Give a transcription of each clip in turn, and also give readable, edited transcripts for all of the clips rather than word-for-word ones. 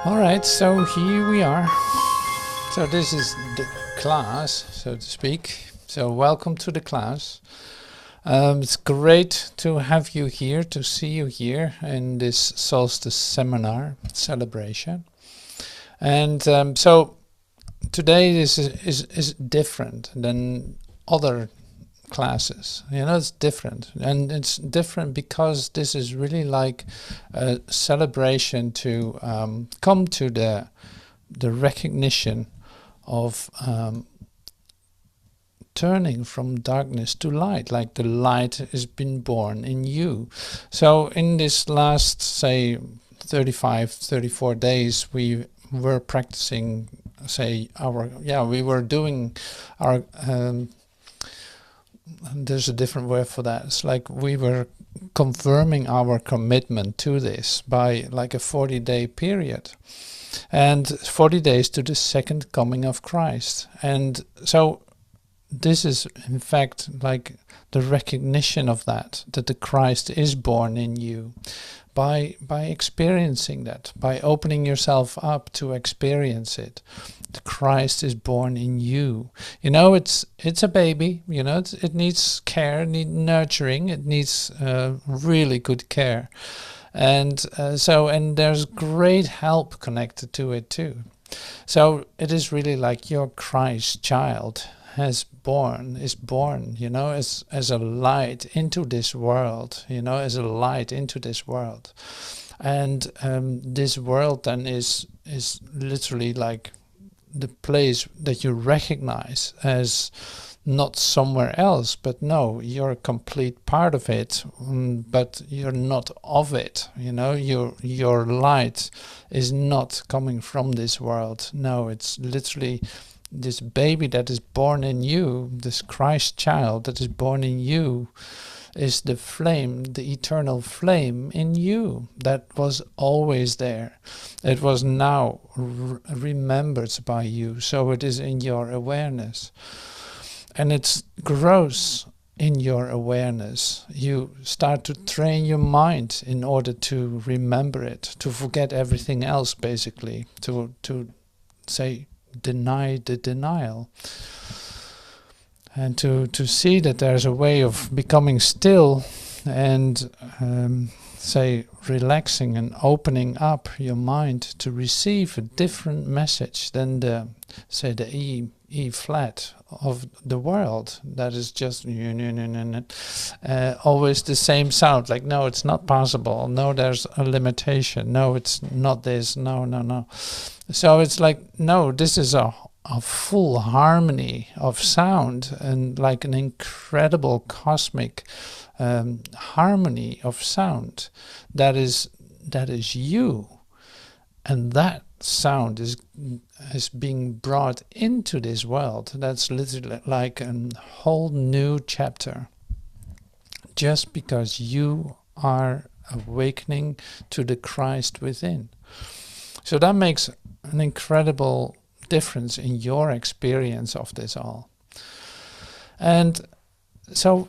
All right, so here we are. So this is the class, so to speak. So welcome to the class. It's great to have you here, to see you here in this Solstice Seminar celebration. And so today this is different than other classes. You know, it's different. And it's different because this is really like a celebration to come to the recognition of turning from darkness to light, like the light has been born in you. So in this last, say, 34 days, we were practicing, say, we were doing our, there's a different word for that. It's like we were confirming our commitment to this by like a 40-day period. And 40 days to the second coming of Christ. And so this is in fact like the recognition of that the Christ is born in you by experiencing that, by opening yourself up to experience it. The Christ is born in you. You know, it's a baby, you know, it needs care, it needs nurturing, it needs really good care. And and there's great help connected to it too. So it is really like your Christ child is born, you know, as a light into this world, you know, as a light into this world. And this world then is literally like the place that you recognize as not somewhere else, but no, you're a complete part of it, but you're not of it. You know, your light is not coming from this world. No, it's literally this baby that is born in you, this Christ child that is born in you, is the flame, the eternal flame in you that was always there. It was now remembered by you, so it is in your awareness. And it grows in your awareness. You start to train your mind in order to remember it, to forget everything else, basically, to say, deny the denial. And to see that there's a way of becoming still and, say, relaxing and opening up your mind to receive a different message than the E flat of the world that is just always the same sound, like no, it's not possible, no, there's a limitation, no, it's not this, no. So it's like, no, this is a full harmony of sound, and like an incredible cosmic harmony of sound that is you, and that sound is being brought into this world. That's literally like a whole new chapter, just because you are awakening to the Christ within. So that makes an incredible difference in your experience of this all. And so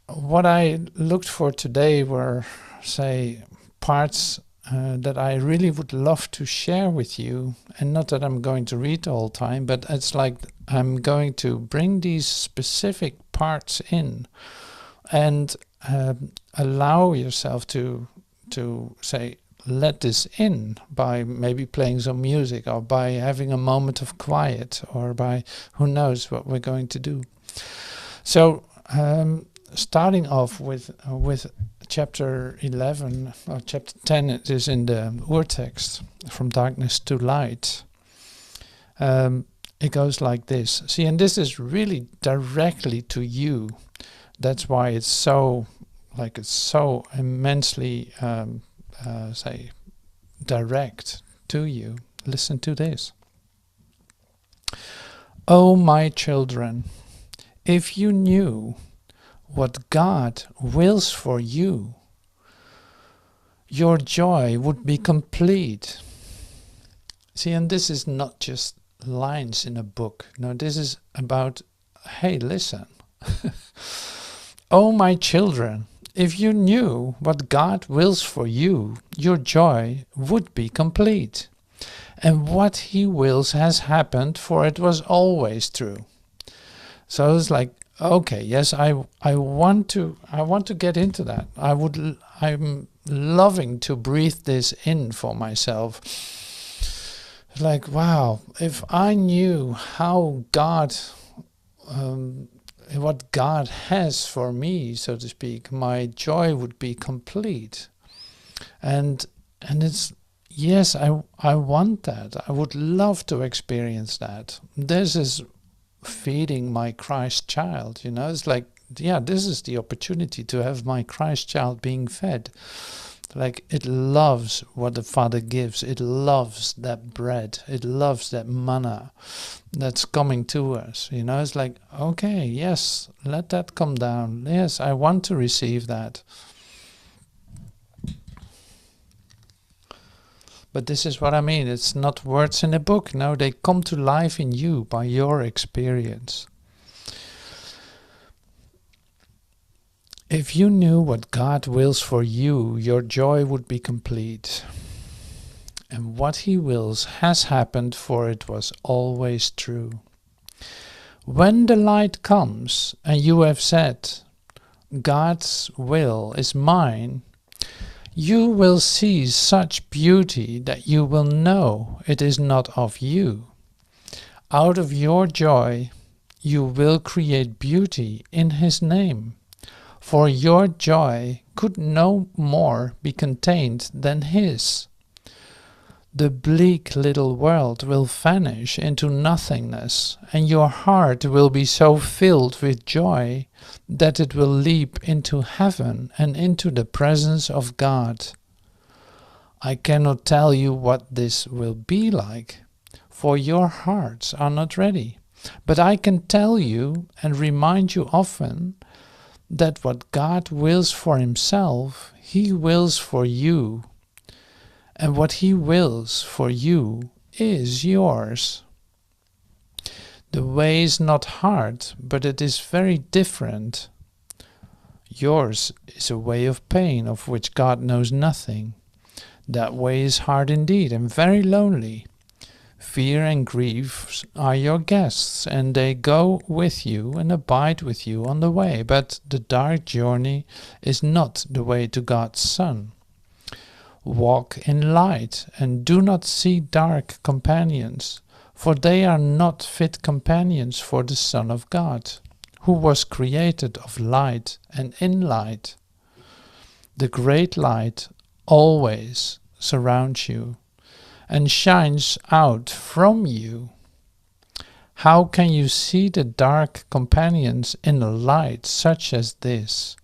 what I looked for today were, say, parts that I really would love to share with you, and not that I'm going to read the whole time, but it's like I'm going to bring these specific parts in and allow yourself to say, let this in by maybe playing some music, or by having a moment of quiet, or by who knows what we're going to do. So starting off with chapter 11 or chapter 10, it is in the Ur-text, From Darkness to Light. It goes like this. See, and this is really directly to you. That's why it's so immensely say, direct to you. Listen to this. Oh, my children, if you knew what God wills for you, your joy would be complete. See, and this is not just lines in a book. No, this is about, hey, listen. Oh, my children, if you knew what God wills for you, your joy would be complete. And what he wills has happened, for it was always true. So it's like, okay, yes, I want to get into that. I'm loving to breathe this in for myself. Like, wow, if I knew how God, what God has for me, so to speak, my joy would be complete. And it's, yes, I want that. I would love to experience that. This is feeding my Christ child, it's like, yeah, this is the opportunity to have my Christ child being fed. Like, it loves what the Father gives. It loves that bread. It loves that manna that's coming to us. It's like, okay, yes, let that come down. Yes, I want to receive that. But this is what I mean. It's not words in a book. No, they come to life in you by your experience. If you knew what God wills for you, your joy would be complete. And what he wills has happened, for it was always true. When the light comes and you have said, God's will is mine, you will see such beauty that you will know it is not of you. Out of your joy, you will create beauty in his name. For your joy could no more be contained than his. The bleak little world will vanish into nothingness, and your heart will be so filled with joy that it will leap into heaven and into the presence of God. I cannot tell you what this will be like, for your hearts are not ready. But I can tell you and remind you often that what God wills for himself, he wills for you. And what he wills for you is yours. The way is not hard, but it is very different. Yours is a way of pain of which God knows nothing. That way is hard indeed and very lonely. Fear and grief are your guests, and they go with you and abide with you on the way. But the dark journey is not the way to God's Son. Walk in light, and do not see dark companions, for they are not fit companions for the Son of God, who was created of light and in light. The great light always surrounds you and shines out from you. How can you see the dark companions in a light such as this?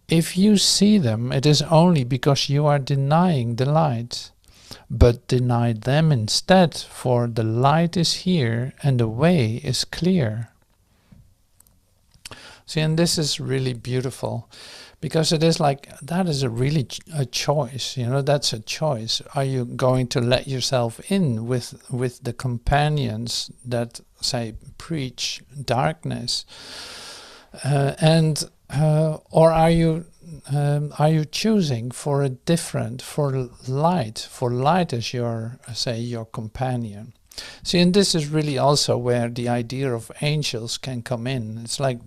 If you see them, it is only because you are denying the light. But deny them instead, for the light is here and the way is clear. See, and this is really beautiful, because it is like, that is a choice, that's a choice. Are you going to let yourself in with the companions that, say, preach darkness? Or are you choosing for light as your companion? See, and this is really also where the idea of angels can come in. It's like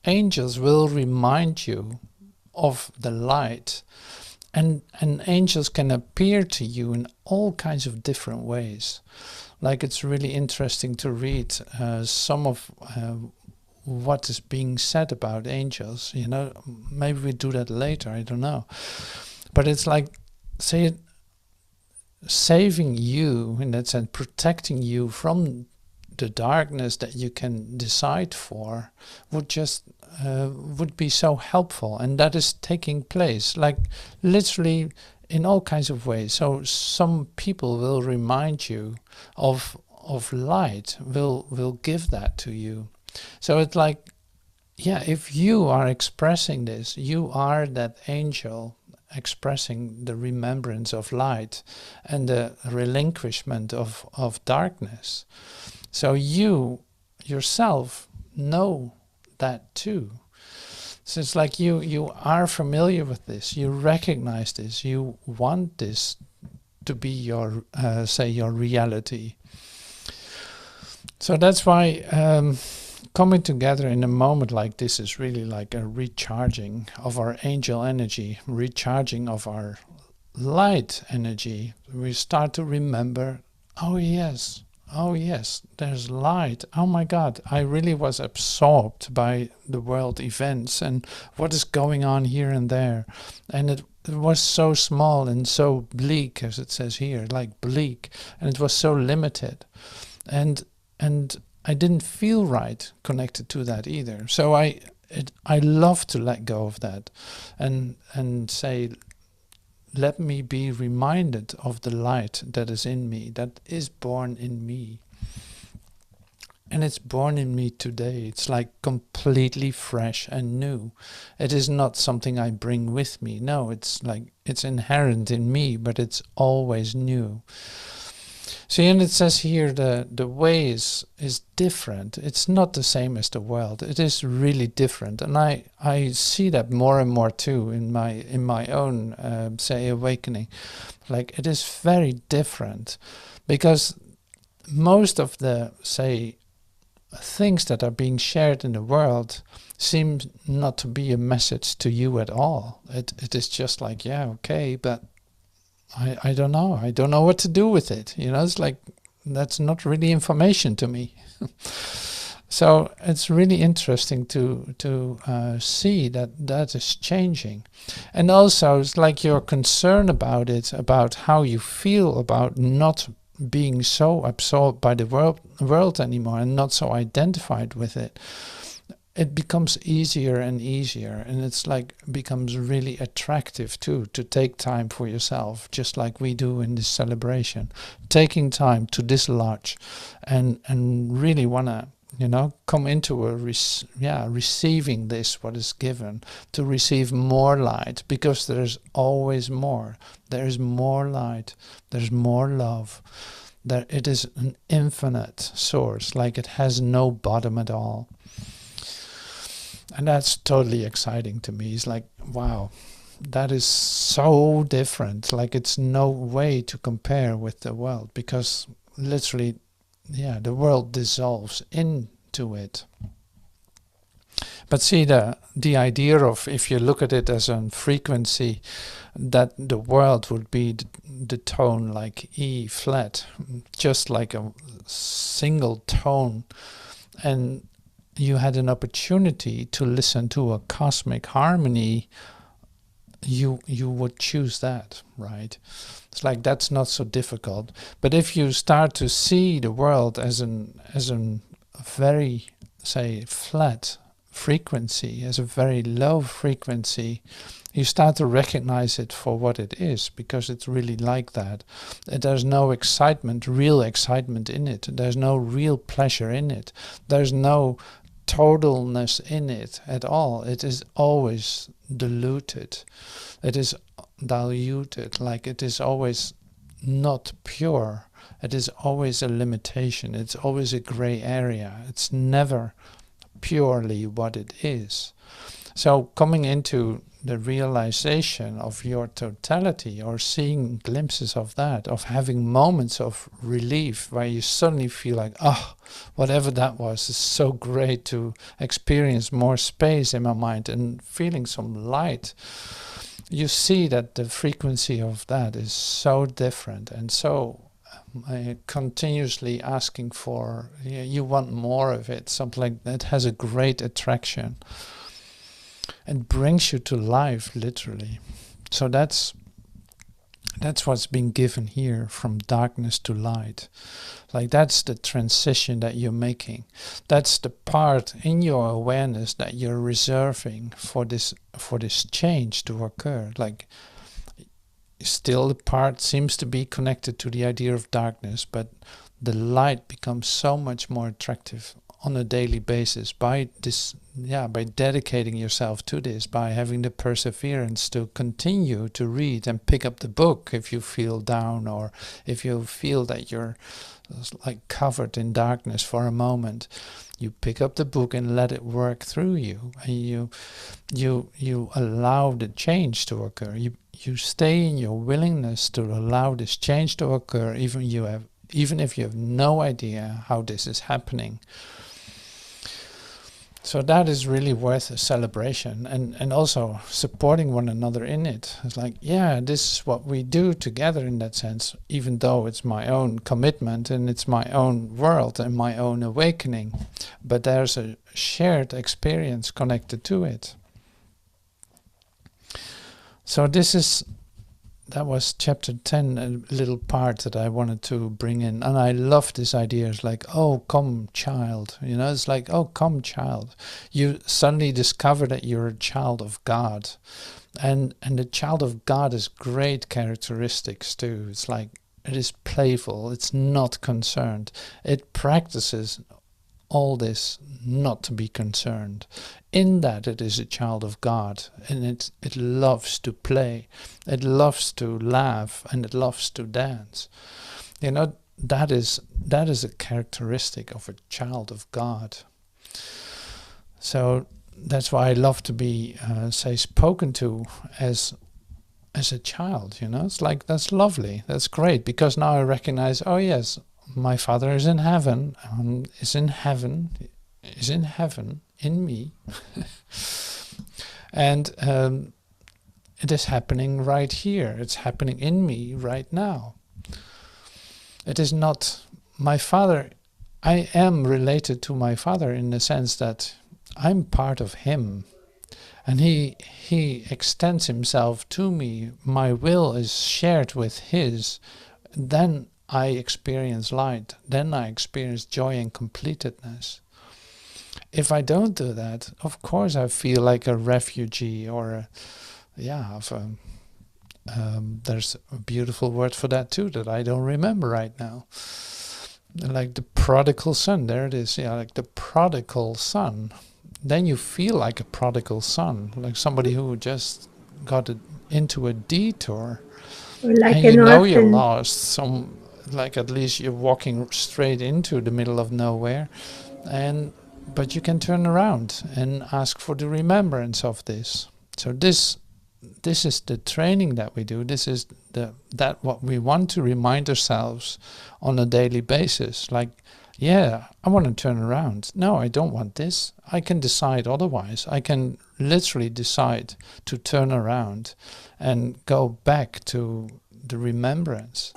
angels will remind you of the light, and angels can appear to you in all kinds of different ways. Like, it's really interesting to read some of what is being said about angels. Maybe we do that later, I don't know. But it's like, say, saving you in that sense, protecting you from the darkness that you can decide for, would be so helpful. And that is taking place, like, literally in all kinds of ways. So some people will remind you of light, will give that to you. So it's like, yeah, if you are expressing this, you are that angel expressing the remembrance of light and the relinquishment of darkness. So you yourself know that too. So it's like you are familiar with this, you recognize this, you want this to be your, say, your reality. So that's why coming together in a moment like this is really like a recharging of our angel energy, recharging of our light energy. We start to remember, oh yes, there's light. Oh my God, I really was absorbed by the world events and what is going on here and there. And it was so small and so bleak, as it says here, like bleak, and it was so limited. And I didn't feel right connected to that either. So I love to let go of that and say, let me be reminded of the light that is in me, that is born in me. And it's born in me today. It's like completely fresh and new. It is not something I bring with me. No, it's like it's inherent in me, but it's always new. See, and it says here the way is different. It's not the same as the world. It is really different, and I see that more and more too in my own say awakening. Like it is very different, because most of the say things that are being shared in the world seem not to be a message to you at all. It is just like, yeah, okay, but I don't know. I don't know what to do with it. You know, it's like, that's not really information to me. So it's really interesting to see that is changing. And also it's like your concern about it, about how you feel about not being so absorbed by the world anymore and not so identified with it. It becomes easier and easier, and it's like becomes really attractive too, to take time for yourself, just like we do in this celebration, taking time to dislodge and really want to, you know, come into a receiving this, what is given, to receive more light, because there's always more. There's more light, there's more love. There, it is an infinite source, like it has no bottom at all. And that's totally exciting to me. It's like, wow, that is so different. Like it's no way to compare with the world, because literally, yeah, the world dissolves into it. But see, the idea of, if you look at it as a frequency, that the world would be the tone like E flat, just like a single tone, and you had an opportunity to listen to a cosmic harmony, you would choose that, right? It's like, that's not so difficult. But if you start to see the world as a very, say, flat frequency, as a very low frequency, you start to recognize it for what it is, because it's really like that. There's no excitement, real excitement in it. There's no real pleasure in it. There's no totalness in it at all. It is always diluted. It is diluted, like it is always not pure. It is always a limitation. It's always a gray area. It's never purely what it is. So coming into the realization of your totality, or seeing glimpses of that, of having moments of relief where you suddenly feel like, oh, whatever that was is so great, to experience more space in my mind and feeling some light. You see that the frequency of that is so different, and so continuously asking for, you want more of it, something like that has a great attraction and brings you to life, literally. So that's what's been given here, from darkness to light. Like that's the transition that you're making. That's the part in your awareness that you're reserving for this change to occur. Like, still the part seems to be connected to the idea of darkness, but the light becomes so much more attractive on a daily basis by this, by dedicating yourself to this, by having the perseverance to continue to read and pick up the book if you feel down, or if you feel that you're like covered in darkness for a moment. You pick up the book and let it work through you, and you allow the change to occur. you stay in your willingness to allow this change to occur, even if you have no idea how this is happening. So that is really worth a celebration, and also supporting one another in it. It's like, yeah, this is what we do together in that sense, even though it's my own commitment and it's my own world and my own awakening. But there's a shared experience connected to it. So that was chapter 10, a little part that I wanted to bring in. And I love this idea. It's like, oh, come, child. It's like, oh, come, child. You suddenly discover that you're a child of God. And the child of God has great characteristics too. It's like, it is playful. It's not concerned. It practices all this not to be concerned. In that it is a child of God, and it loves to play, it loves to laugh, and it loves to dance. That is a characteristic of a child of God. So that's why I love to be spoken to as a child. It's like, that's lovely, that's great, because now I recognize, oh yes, my Father is in heaven, in me. And it is happening right here. It's happening in me right now. It is not my Father. I am related to my Father in the sense that I'm part of Him. And He extends Himself to me. My will is shared with His. Then I experience light. Then I experience joy and completedness. If I don't do that, of course I feel like a refugee, or there's a beautiful word for that too that I don't remember right now. Like the prodigal son, there it is, like the prodigal son. Then you feel like a prodigal son, like somebody who just got into a detour. Like and an you're orphan. lost, like at least you're walking straight into the middle of nowhere. But you can turn around and ask for the remembrance of this. So this is the training that we do. This is what we want to remind ourselves on a daily basis. Like, yeah, I want to turn around. No, I don't want this. I can decide otherwise. I can literally decide to turn around and go back to the remembrance.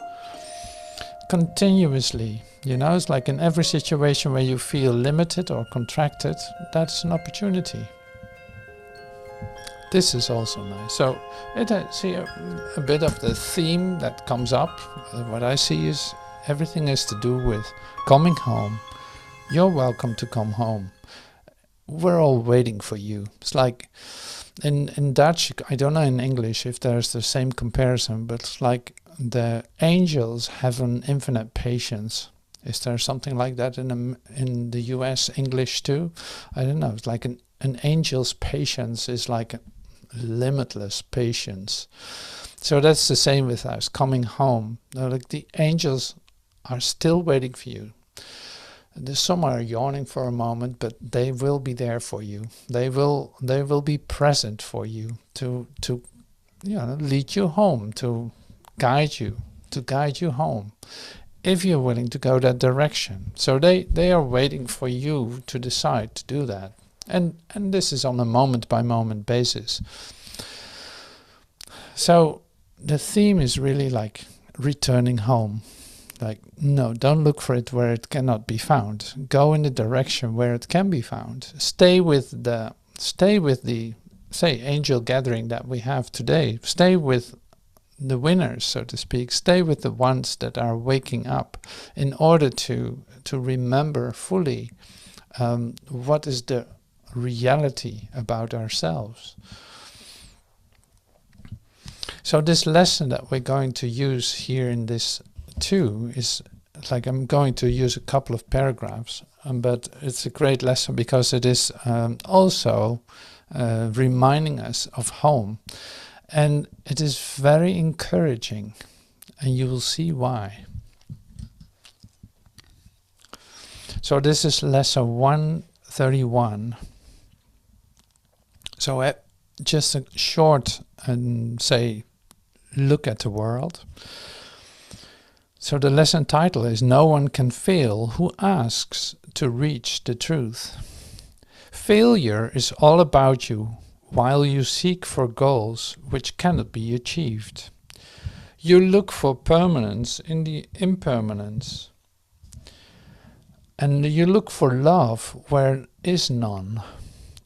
Continuously, it's like in every situation where you feel limited or contracted, that's an opportunity. This is also nice. So see a bit of the theme that comes up. What I see is everything is to do with coming home. You're welcome to come home. We're all waiting for you. It's like in Dutch, I don't know in English if there's the same comparison, but it's like the angels have an infinite patience. Is there something like that in the US English too? I don't know. It's like an angel's patience is like a limitless patience. So that's the same with us coming home. Like the angels are still waiting for you. Some are yawning for a moment, but they will be there for you. They will be present for you to lead you home, to guide you home, if you're willing to go that direction. So they are waiting for you to decide to do that. And this is on a moment-by-moment basis. So the theme is really like returning home. Like, no, don't look for it where it cannot be found. Go in the direction where it can be found. Stay with the say angel gathering that we have today. Stay with the winners, so to speak. Stay with the ones that are waking up in order to remember fully what is the reality about ourselves. So this lesson that we're going to use here in this too is like, I'm going to use a couple of paragraphs, but it's a great lesson because it is also reminding us of home. And it is very encouraging, and you will see why. So this is lesson 131. So just a short, look at the world. So the lesson title is "No one can fail who asks to reach the truth." Failure is all about you while you seek for goals which cannot be achieved. You look for permanence in the impermanence. And you look for love where is none,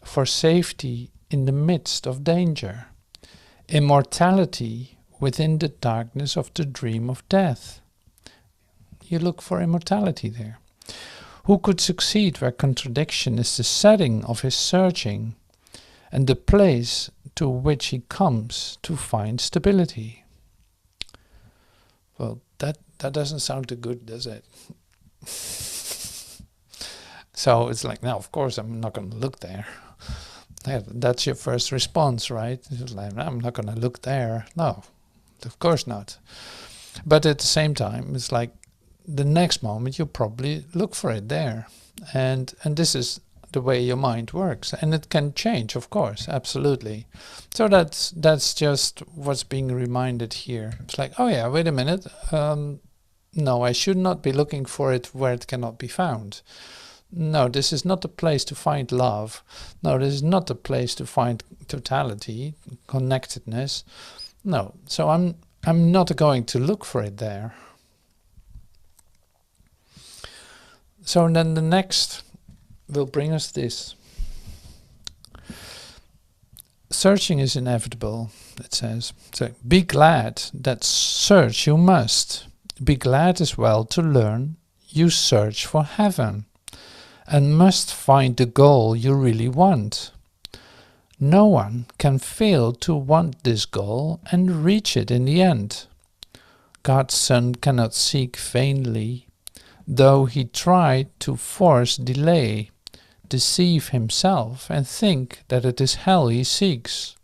for safety in the midst of danger, immortality within the darkness of the dream of death. You look for immortality there. Who could succeed where contradiction is the setting of his searching and the place to which he comes to find stability? Well, that doesn't sound too good, does it? So it's like, no, of course I'm not going to look there. That's your first response, right? It's like, I'm not going to look there. No, of course not. But at the same time, it's like the next moment you probably look for it there. And this is the way your mind works. And it can change, of course, absolutely. So that's just what's being reminded here. It's like, oh yeah, wait a minute. No, I should not be looking for it where it cannot be found. No, this is not the place to find love. No, this is not the place to find totality, connectedness. No, so I'm not going to look for it there. So then the next will bring us this. Searching is inevitable, it says. So be glad that search you must. Be glad as well to learn you search for heaven and must find the goal you really want. No one can fail to want this goal and reach it in the end. God's Son cannot seek vainly, though he tried to force delay, deceive himself and think that it is hell he seeks.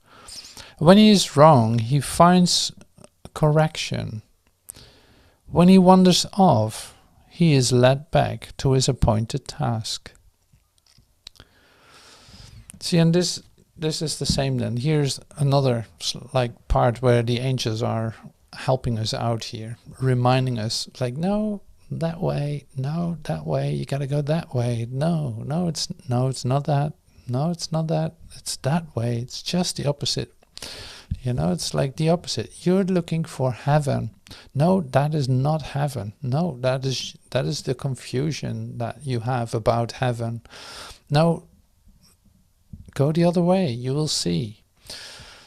When he is wrong, he finds correction. When he wanders off, he is led back to his appointed task. See, and this is the same then. Here's another like part where the angels are helping us out here, reminding us like, no, that way, no, that way, you gotta go that way. No, it's not that. No, it's not that. It's that way. It's just the opposite. You know, it's like the opposite. You're looking for heaven. No, that is not heaven. No, that is the confusion that you have about heaven. No, go the other way. You will see.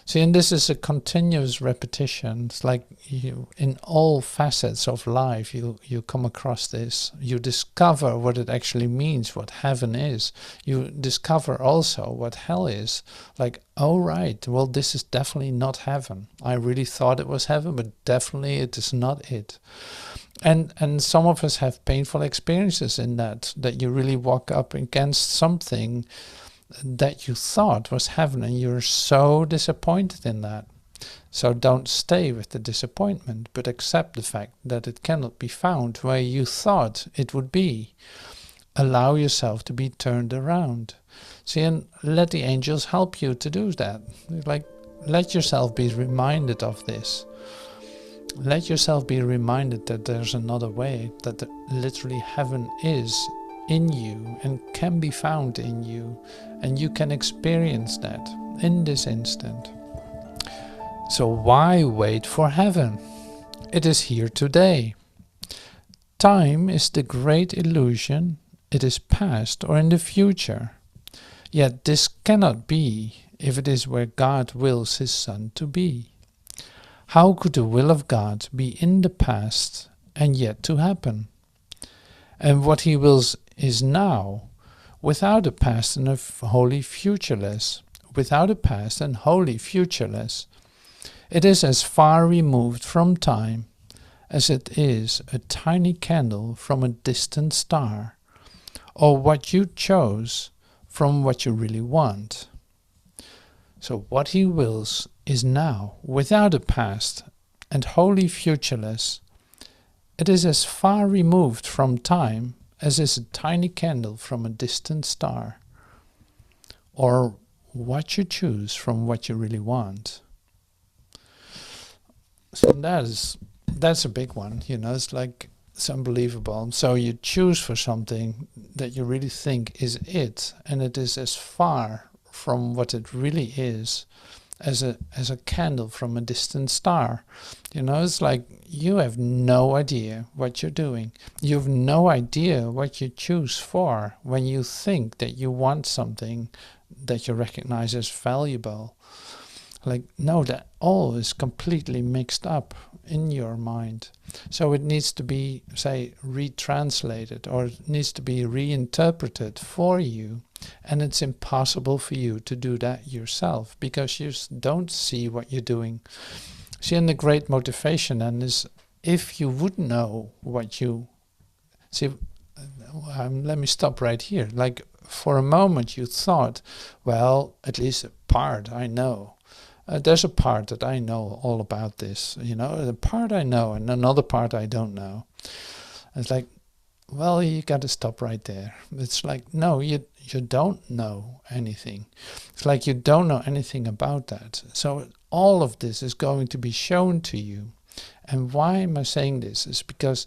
See, and this is a continuous repetition. It's like in all facets of life, you come across this. You discover what it actually means, what heaven is. You discover also what hell is. Like, oh right, well, this is definitely not heaven. I really thought it was heaven, but definitely it is not it. And some of us have painful experiences in that you really walk up against something that you thought was heaven and you're so disappointed in that. So don't stay with the disappointment, but accept the fact that it cannot be found where you thought it would be. Allow yourself to be turned around. See, and let the angels help you to do that. Like, let yourself be reminded of this. Let yourself be reminded that there's another way, that literally heaven is in you and can be found in you, and you can experience that in this instant. So why wait for heaven? It is here today. Time is the great illusion. It is past or in the future. Yet this cannot be if it is where God wills his Son to be. How could the will of God be in the past and yet to happen? And what he wills is now, without a past and wholly futureless. Without a past and wholly futureless. It is as far removed from time as it is a tiny candle from a distant star, or what you chose from what you really want. So what he wills is now, without a past and wholly futureless. It is as far removed from time as is a tiny candle from a distant star, or what you choose from what you really want. So that's a big one, you know. It's like, it's unbelievable. So you choose for something that you really think is it, and it is as far from what it really is as a candle from a distant star. You know, it's like you have no idea what you're doing. You have no idea what you choose for when you think that you want something that you recognize as valuable. Like, no, that all is completely mixed up in your mind. So it needs to be, say, retranslated, or it needs to be reinterpreted for you. And it's impossible for you to do that yourself, because you don't see what you're doing. See, and the great motivation then is, if you would know what you see, let me stop right here. Like, for a moment you thought, well, at least a part I know. There's a part that I know all about this, you know, the part I know and another part I don't know. It's like, well, you got to stop right there. It's like, no, you don't know anything. It's like you don't know anything about that. So all of this is going to be shown to you. And why am I saying this? Is because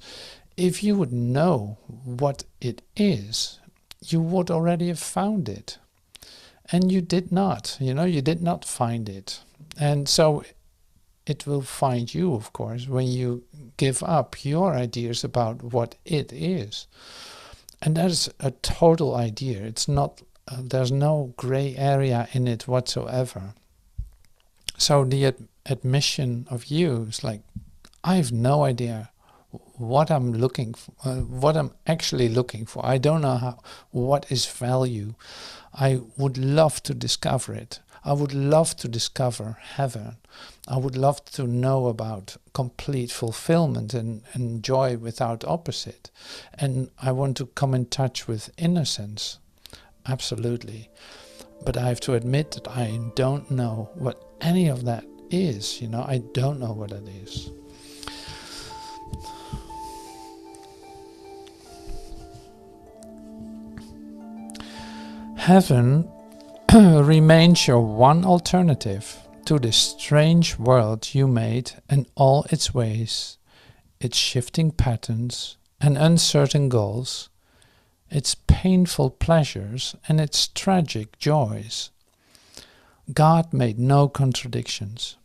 if you would know what it is, you would already have found it. And you did not, you know, you did not find it. And so it will find you, of course, when you give up your ideas about what it is. And that is a total idea. It's not, there's no gray area in it whatsoever. So the admission of you is like, I have no idea what I'm looking for, what I'm actually looking for. I don't know what is value. I would love to discover it. I would love to discover heaven. I would love to know about complete fulfillment and joy without opposite. And I want to come in touch with innocence. Absolutely. But I have to admit that I don't know what any of that is. You know, I don't know what it is. Heaven remains your one alternative to this strange world you made and all its ways, its shifting patterns and uncertain goals, its painful pleasures and its tragic joys. God made no contradictions.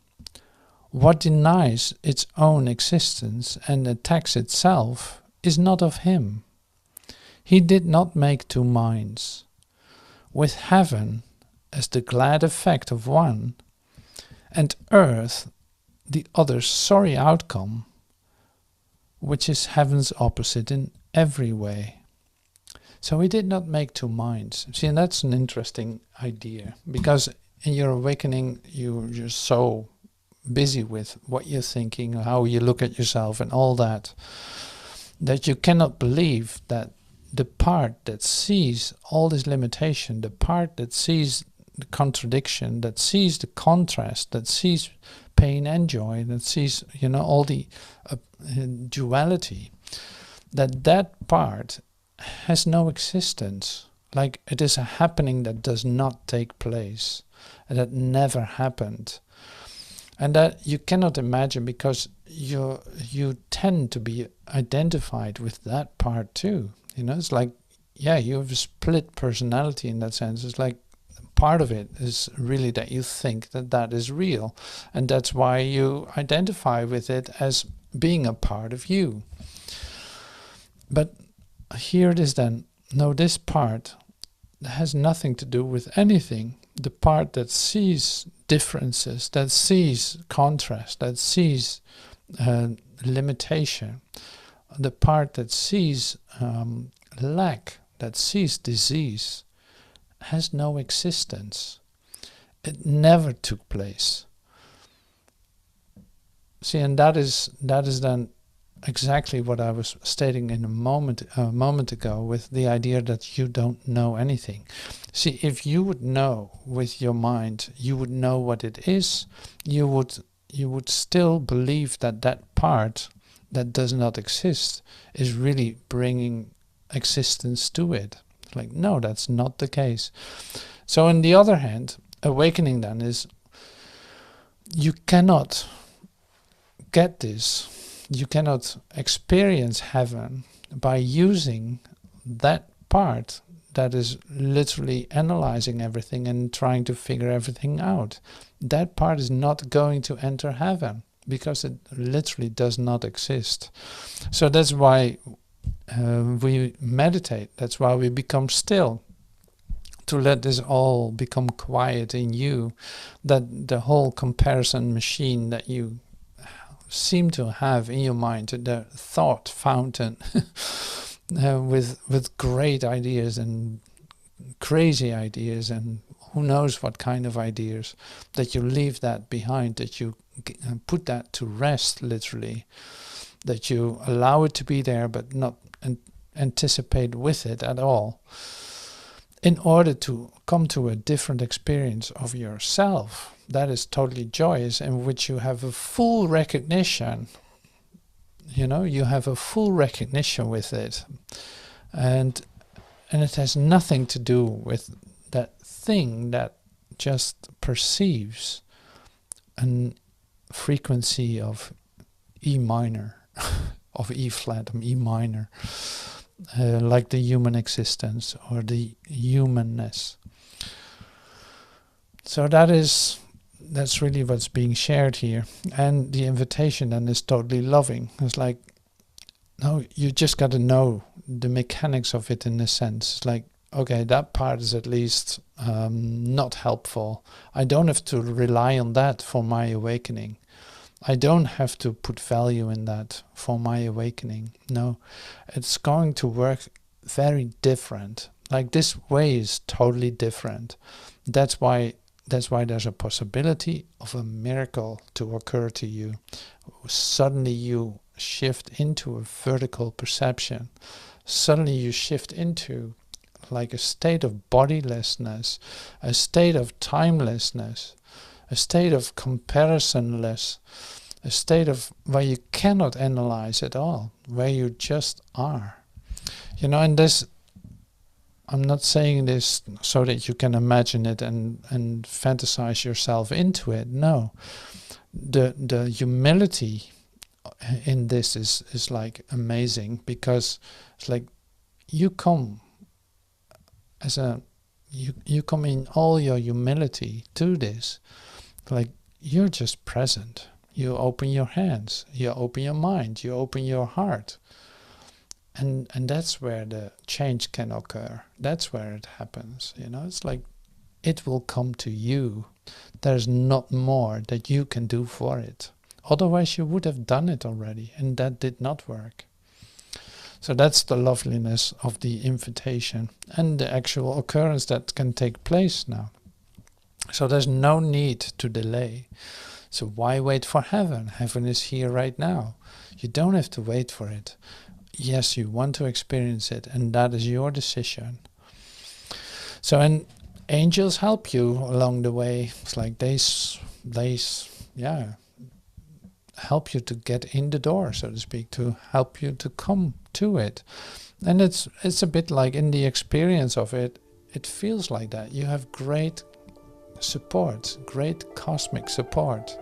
What denies its own existence and attacks itself is not of him. He did not make two minds. With heaven as the glad effect of one, and earth the other's sorry outcome, which is heaven's opposite in every way. So he did not make two minds. See, and that's an interesting idea, because in your awakening you're so busy with what you're thinking, how you look at yourself and all that, that you cannot believe that the part that sees all this limitation, the part that sees the contradiction, that sees the contrast, that sees pain and joy, that sees, you know, all the duality, that part has no existence. Like, it is a happening that does not take place, and that never happened. And that you cannot imagine, because you tend to be identified with that part too. You know, it's like, yeah, you have a split personality in that sense. It's like part of it is really that you think that that is real. And that's why you identify with it as being a part of you. But here it is then. No, this part has nothing to do with anything. The part that sees differences, that sees contrast, that sees limitation, the part that sees lack, that sees disease, has no existence. It never took place. See, and that is then exactly what I was stating in a moment ago, with the idea that you don't know anything. See, if you would know with your mind, you would know what it is, you would still believe that that part that does not exist is really bringing existence to it. Like, no, that's not the case. So on the other hand, awakening then is, you cannot get this, you cannot experience heaven by using that part that is literally analyzing everything and trying to figure everything out. That part is not going to enter heaven because it literally does not exist. So that's why we meditate. That's why we become still, to let this all become quiet in you, that the whole comparison machine that you seem to have in your mind, the thought fountain with great ideas and crazy ideas and who knows what kind of ideas, that you leave that behind, that you put that to rest literally, that you allow it to be there but not anticipate with it at all, in order to come to a different experience of yourself that is totally joyous, in which you have a full recognition. You have a full recognition with it, and it has nothing to do with that thing that just perceives a frequency of E minor, of E flat, E minor, like the human existence or the humanness. So that's really what's being shared here. And the invitation then is totally loving. It's like, no, you just got to know the mechanics of it in a sense. It's like, okay, that part is at least not helpful. I don't have to rely on that for my awakening. I don't have to put value in that for my awakening. No, it's going to work very different. Like, this way is totally different. That's why there's a possibility of a miracle to occur to you. Suddenly you shift into a vertical perception. Suddenly you shift into like a state of bodilessness, a state of timelessness, a state of comparisonless, a state of where you cannot analyze at all, where you just are. And this, I'm not saying this so that you can imagine it and fantasize yourself into it. No. The humility in this is like amazing, because it's like you come you come in all your humility to this. Like, you're just present. You open your hands, you open your mind, you open your heart. And that's where the change can occur. That's where it happens. It's like it will come to you. There's not more that you can do for it. Otherwise you would have done it already, and that did not work. So that's the loveliness of the invitation and the actual occurrence that can take place now. So there's no need to delay. So why wait for heaven? Heaven is here right now. You don't have to wait for it. Yes, you want to experience it, and that is your decision. So, and angels help you along the way. It's like they help you to get in the door, so to speak, to help you to come to it. And it's a bit like, in the experience of it, it feels like that. You have great support, great cosmic support.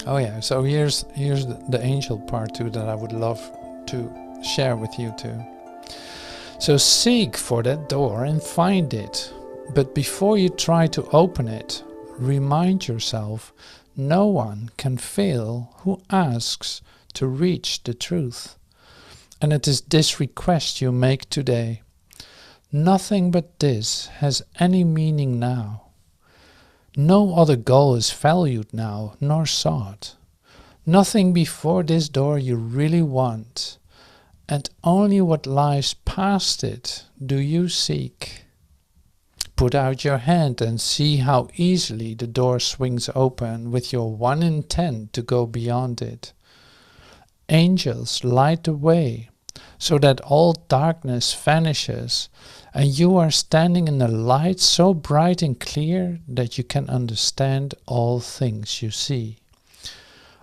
Oh yeah, so here's the angel part too that I would love to share with you too. So seek for that door and find it. But before you try to open it, remind yourself, no one can fail who asks to reach the truth. And it is this request you make today. Nothing but this has any meaning now. No other goal is valued now, nor sought. Nothing before this door you really want, and only what lies past it do you seek. Put out your hand and see how easily the door swings open with your one intent to go beyond it. Angels light the way so that all darkness vanishes, and you are standing in a light so bright and clear that you can understand all things you see.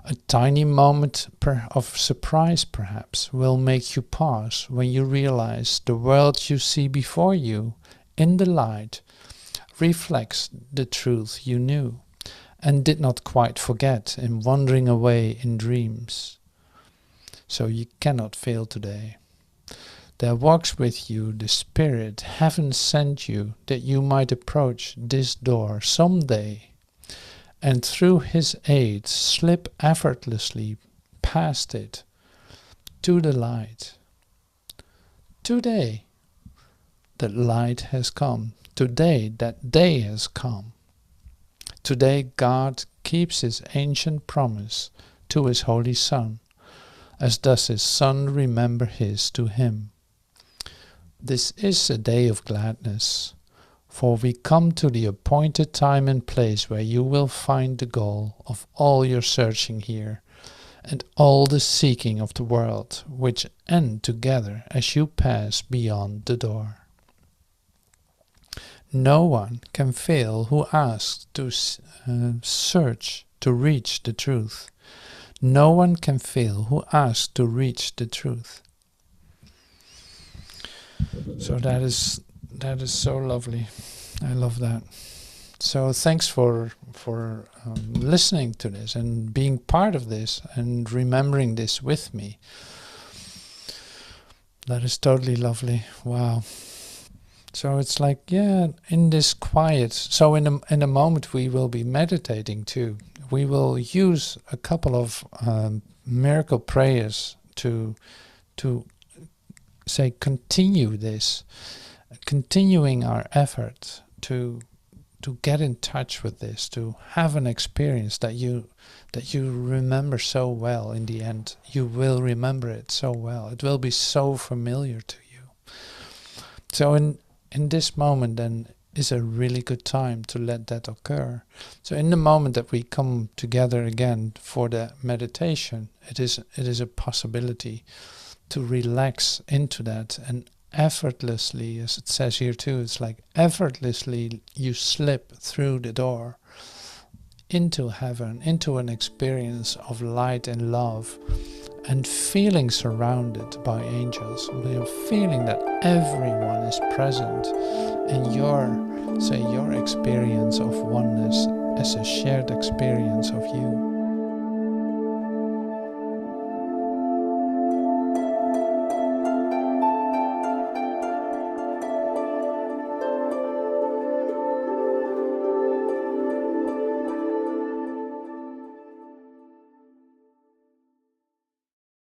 A tiny moment of surprise, perhaps, will make you pause when you realize the world you see before you in the light reflects the truth you knew and did not quite forget in wandering away in dreams. So you cannot fail today. There walks with you the Spirit heaven sent you, that you might approach this door someday, and through his aid slip effortlessly past it to the light. Today the light has come. Today that day has come. Today God keeps his ancient promise to his holy Son, as does his Son remember his to him. This is a day of gladness, for we come to the appointed time and place where you will find the goal of all your searching here, and all the seeking of the world, which end together as you pass beyond the door. No one can fail who asks to search to reach the truth. No one can fail who asks to reach the truth. So that is so lovely. I love that. So thanks for listening to this and being part of this and remembering this with me. That is totally lovely. Wow. So it's like, yeah, in this quiet. So in a moment we will be meditating too. We will use a couple of miracle prayers to say continue this, continuing our effort to get in touch with this, to have an experience that you remember so well. In the end, you will remember it so well. It will be so familiar to you. So in this moment then is a really good time to let that occur. So in the moment that we come together again for the meditation, it is a possibility to relax into that, and effortlessly, as it says here too, it's like effortlessly you slip through the door into heaven, into an experience of light and love, and feeling surrounded by angels. You're feeling that everyone is present, and your experience of oneness as a shared experience of you.